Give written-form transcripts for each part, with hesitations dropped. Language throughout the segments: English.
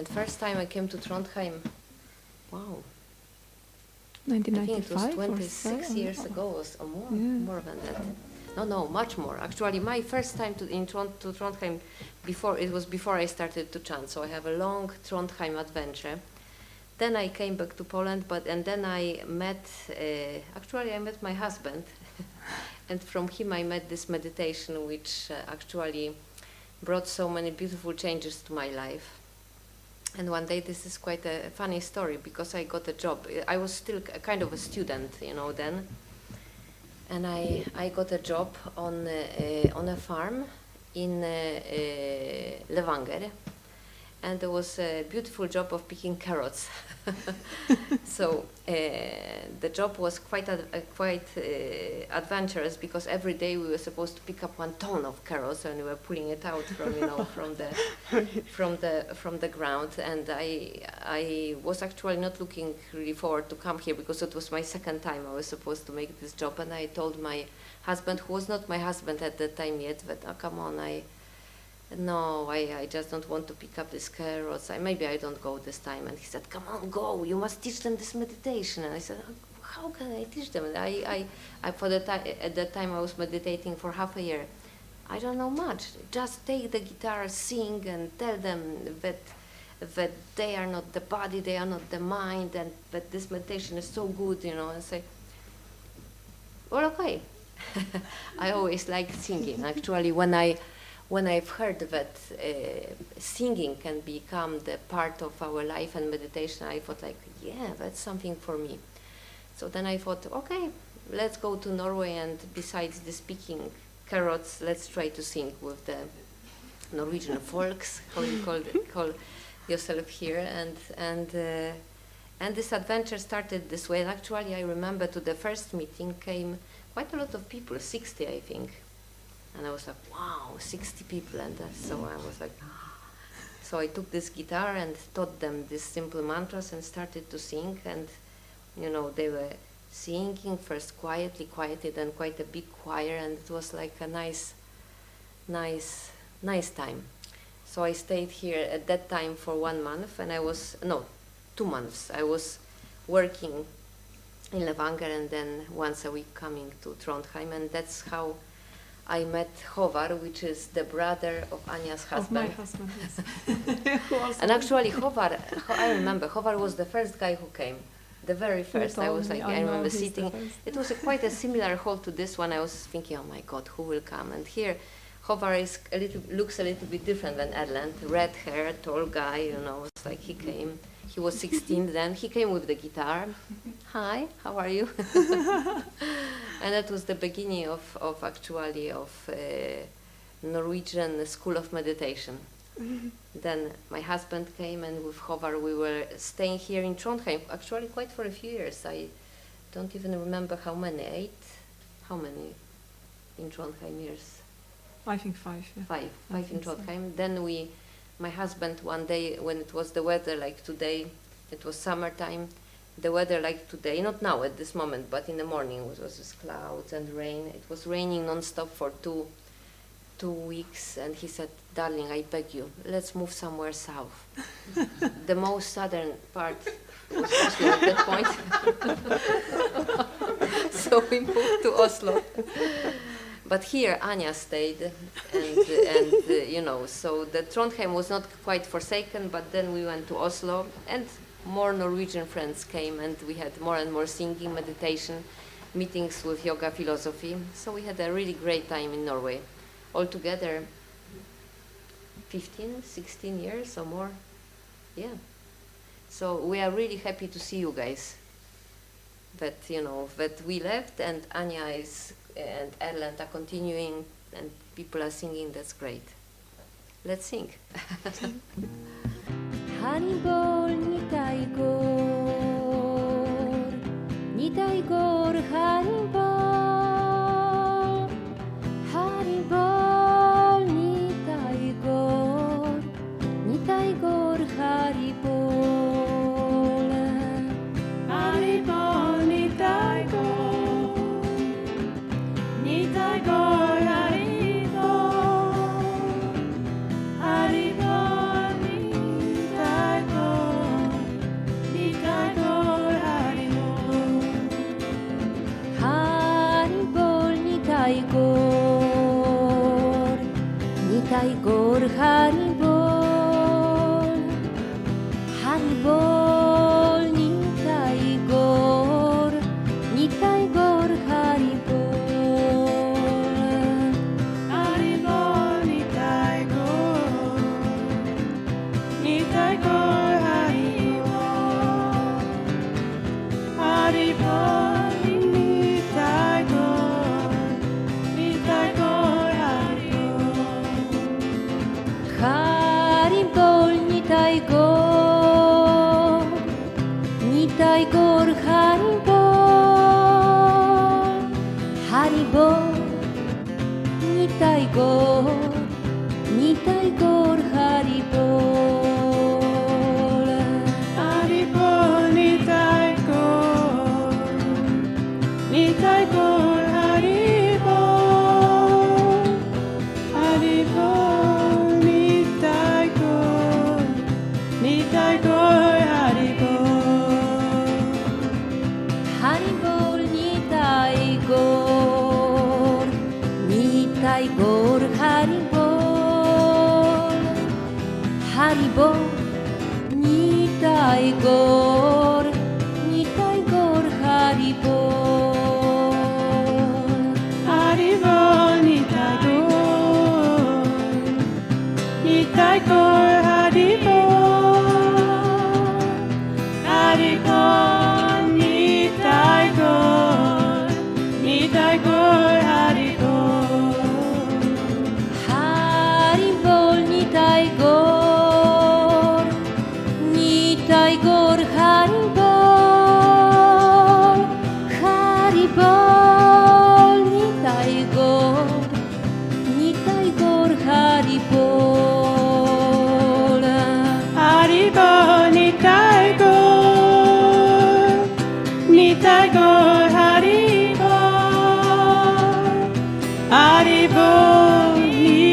And first time I came to Trondheim, wow, I 1995 think it was or 26 so? years ago or more, Yeah. more than that. No, much more. Actually, my first time to Trondheim, before I started to chant. So I have a long Trondheim adventure. Then I came back to Poland, and then I met. I met my husband, and from him I met this meditation, which actually brought so many beautiful changes to my life. And one day, this is quite a funny story, because I got a job. I was still kind of a student, then. And I got a job on a farm in Levanger. And there was a beautiful job of picking carrots. So the job was quite adventurous, because every day we were supposed to pick up 1 ton of carrots, and we were pulling it out from from the ground. And I was actually not looking really forward to come here, because it was my second time I was supposed to make this job. And I told my husband, who was not my husband at that time yet, that come on, I just don't want to pick up these carrots. Maybe I don't go this time. And he said, come on, go. You must teach them this meditation. And I said, how can I teach them? And at that time I was meditating for half a year. I don't know much. Just take the guitar, sing, and tell them that they are not the body, they are not the mind, and that this meditation is so good, and say, well, okay. I always liked singing. Actually, when I've heard that singing can become the part of our life and meditation, I thought yeah, that's something for me. So then I thought, okay, let's go to Norway, and besides the picking carrots, let's try to sing with the Norwegian folks, how you call yourself here. And this adventure started this way. And actually, I remember to the first meeting came quite a lot of people, 60 I think. And I was like, wow, 60 people. And so I was like, so I took this guitar and taught them these simple mantras and started to sing. And, they were singing first quietly, then quite a big choir. And it was like a nice time. So I stayed here at that time for 1 month. And 2 months. I was working in Levanger, and then once a week coming to Trondheim. And that's how I met Håvard, which is the brother of Anya's husband. Of my husband, yes. And actually, Håvard, I remember, Håvard was the first guy who came, the very first. I was I remember sitting. It was quite a similar hall to this one. I was thinking, oh my God, who will come? And here, Håvard looks a little bit different than Erlend. Red hair, tall guy, it's like he came. He was 16 then. He came with the guitar. Hi, how are you? And that was the beginning of Norwegian School of Meditation. Then my husband came, and with Håvard we were staying here in Trondheim, actually quite for a few years. I don't even remember how many, 8? How many in Trondheim years? I think 5. Yeah. Five in Trondheim. So. Then my husband, one day when it was the weather like today, it was summertime, the weather like today, not now at this moment, but in the morning it was just clouds and rain. It was raining non-stop for two weeks, and he said, darling, I beg you, let's move somewhere south. The most southern part was Oslo at that point. So we moved to Oslo. But here Anya stayed, and so the Trondheim was not quite forsaken, but then we went to Oslo, and more Norwegian friends came, and we had more and more singing, meditation, meetings with yoga philosophy. So we had a really great time in Norway. Altogether, 15, 16 years or more. Yeah. So we are really happy to see you guys. That, that we left, and Anya and Erlend are continuing, and people are singing. That's great. Let's sing. Hannibal Nitaigor Hannibal Hannibal Nitaigor Hannibal Hannibal Nitaigor Hannibal Hannibal Nitaigor Nitai Gaur Hari Bol, Hari Bol, Nitai Gaur, Nitai Gaur Hari Bol. Haribol, Nitai Gaur, Nitai Gaur, Haribol, Haribol, Nitai Gaur, Nitai Gaur, Haribol. Hari Bol, Nitai Gaur, Nitai Gaur Hari Bol, Hari Bol, Nitai Gaur, Nitai Gaur Hari Bol. Haribol, Nitai Gaur, Nitai Gaur, Haribol, Haribol, Nitai Gaur, Nitai Gaur, Haribol. Hari Bol, Nitai Gaur, Nitai Gaur Hari Bol, Hari Bol, Nitai Gaur, Nitai Gaur Hari Bol. Haribol, Nitai Gaur, Nitai Gaur, Haribol, Haribol, Nitai Gaur, Nitai Gaur, Haribol. Hari Bol, Nitai Gaur, Nitai Gaur Hari Bol, Hari Bol, Nitai Gaur, Nitai Gaur Hari Bol. Haribol,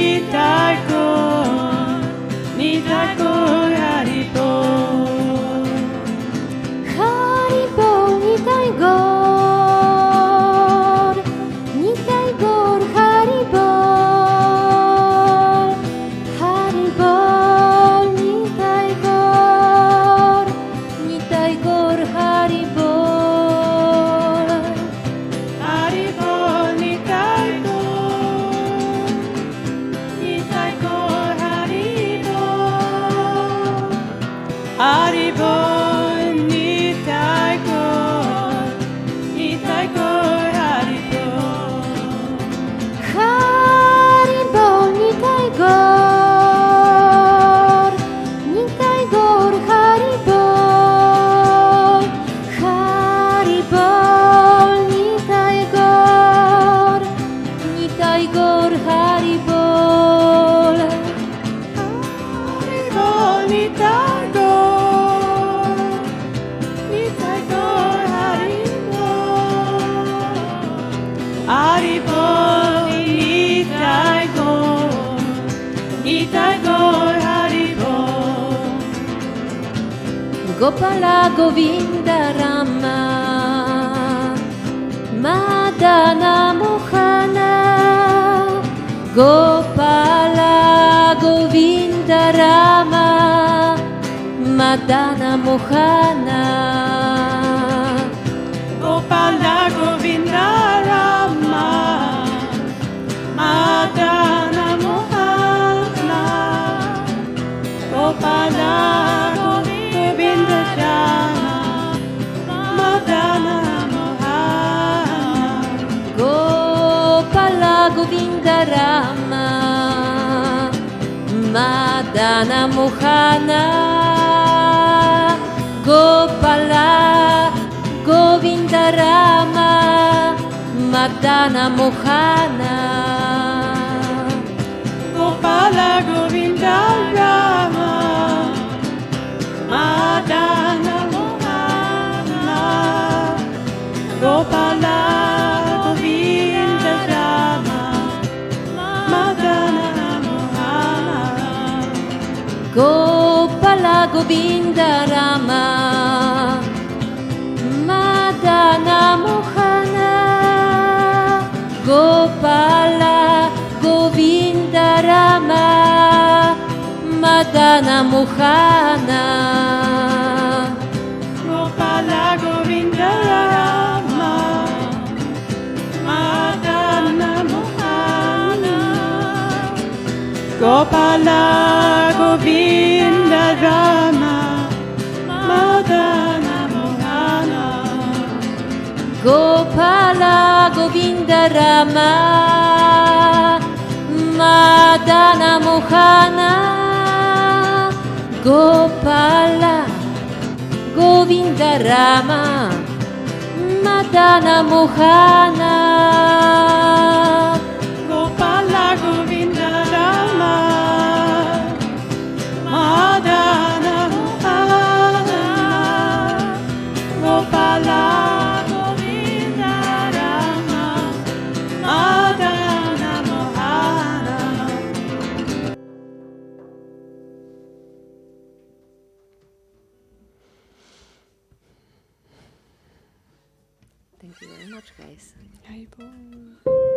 Nitai Gaur, Nitai Gaur, Haribol, Haribol, Nitai Gaur, Nitai Gaur, Haribol. Hari Bol, Nitai Gaur, Nitai Gaur Hari Bol, Hari Bol, Nitai Gaur, Nitai Gaur Hari Bol. Haribol, Nitai Gaur, Nitai Gaur, Haribol, Haribol, Nitai Gaur, Nitai Gaur, Haribol. Hari Bol, Nitai Gaur, Nitai Gaur Hari Bol, Hari Bol, Nitai Gaur, Nitai Gaur Hari Bol. Haribol, Nitai Gaur, Nitai Gaur, Haribol, Haribol, Nitai Gaur, Nitai Gaur, Haribol. Gopala Govinda Rama, Madana Mohana, Gopala Govinda Rama, Madana Mohana. Gopala Govinda Rama, Madana Mohana, Gopala Govinda Rama, Madana Mohana. Gopala Govinda Rama, Madana Mohana, Gopala Govinda Rama, Madana Mohana. Gopala Govinda Rama, Madana Mohana, Gopala Govinda Rama, Madana Mohana. Gopala Govinda Rama, Madana Mohana, Gopala Govinda Rama, Madana Mohana. Gopala Govinda Rama, Madana Mohana. Gopala Govinda Rama, Madana Mohana. Gopala Govinda Rama, Madana Mohana. Gopala Govinda Rama, Madana Mohana. Gopala Govinda Rama, Madana Mohana. Gopala Govinda Rama, Madana Mohana. Thank you very much, guys. Hej på.